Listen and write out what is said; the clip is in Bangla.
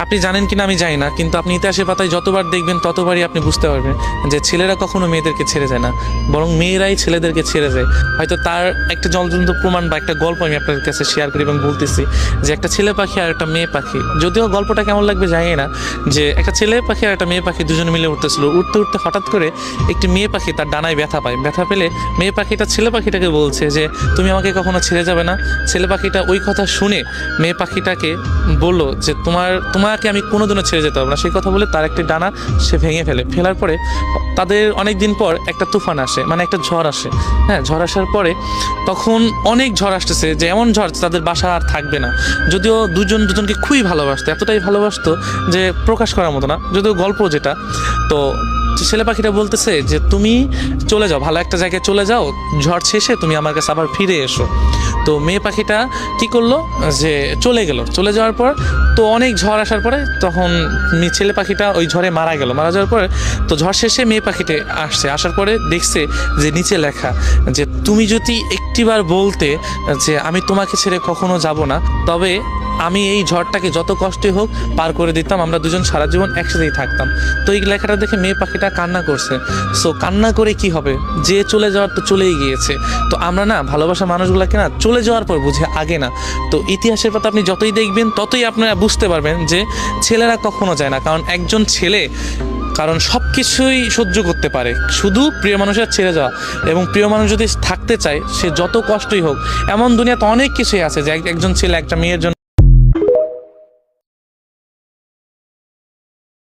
আপনি জানেন কিনা আমি জানি না, কিন্তু আপনি ইতিহাসের পাতায় যতবার দেখবেন ততবারই আপনি বুঝতে পারবেন যে ছেলেরা কখনো মেয়েদেরকে ছেড়ে যায় না, বরং মেয়েরাই ছেলেদেরকে ছেড়ে যায়। হয়তো তার একটা জ্বলজ্বলন্ত প্রমাণ বা একটা গল্প আমি আপনাদের কাছে শেয়ার করি এবং বলতেছি যে একটা ছেলে পাখি আর একটা মেয়ে পাখি, যদিও গল্পটা কেমন লাগবে জানি না, যে একটা ছেলে পাখি আর একটা মেয়ে পাখি দুজনে মিলে উঠতেছিল, উঠতে উঠতে হঠাৎ করে একটি মেয়ে পাখি তার ডানায় ব্যথা পায়। ব্যথা পেলে মেয়ে পাখিটা ছেলে পাখিটাকে বলছে যে তুমি আমাকে কখনো ছেড়ে যাবে না। ছেলে পাখিটা ওই কথা শুনে মেয়ে পাখিটাকে বললো যে তোমাকে আমি কোনোদিনও ছেড়ে যেতে পারবো না। সেই কথা বলে তার একটি ডানা সে ভেঙে ফেলার পরে তাদের অনেক দিন পর একটা তুফান আসে, মানে একটা ঝড় আসে। হ্যাঁ, ঝড় আসার পরে তখন অনেক ঝড় আসতেছে, যে এমন ঝড় তাদের বাসা আর থাকবে না। যদিও দুজনকে খুবই ভালোবাসতো, এতটাই ভালোবাসতো যে প্রকাশ করার মতো না, যদিও গল্প যেটা। তো ছেলে পাখিটা বলতেছে যে তুমি চলে যাও, ভালো একটা জায়গায় চলে যাও, ঝড় শেষে তুমি আমার কাছে আবার ফিরে এসো। তো মেয়ে পাখিটা কি করলো, যে চলে গেল। চলে যাওয়ার পর তো অনেক ঝড় আসার পরে তখন ছেলে পাখিটা ওই ঝড়ে মারা গেল। মারা যাওয়ার পরে তো ঝড় শেষে মেয়ে পাখিটা আসার পরে দেখছে যে নিচে লেখা যে তুমি যদি একটিবার বলতে যে আমি তোমাকে ছেড়ে কখনো যাব না, তবে আমি এই ঝড়টাকে যত কষ্টই হোক পার করে দিতাম, আমরা দুজন সারা জীবন একসাথেই থাকতাম। তো এই লেখাটা দেখে মেয়ে পাখিটা কান্না করছে। সো কান্না করে কি হবে, যে চলে যাওয়ার তো চলেই গিয়েছে। তো আমরা না ভালোবাসা মানুষগুলোকে না চলে যাওয়ার পর বুঝে, আগে না। তো ইতিহাসের পাতা আপনি যতই দেখবেন ততই আপনারা বুঝতে পারবেন যে ছেলেরা কখনো যায় না, কারণ একজন ছেলে সব কিছুই সহ্য করতে পারে, শুধু প্রিয় মানুষের ছেড়ে যাওয়া। এবং প্রিয় মানুষ যদি থাকতে চায়, সে যত কষ্টই হোক, এমন দুনিয়াতে অনেক কিছুই আছে যে একজন ছেলে একটা মেয়ের জন্য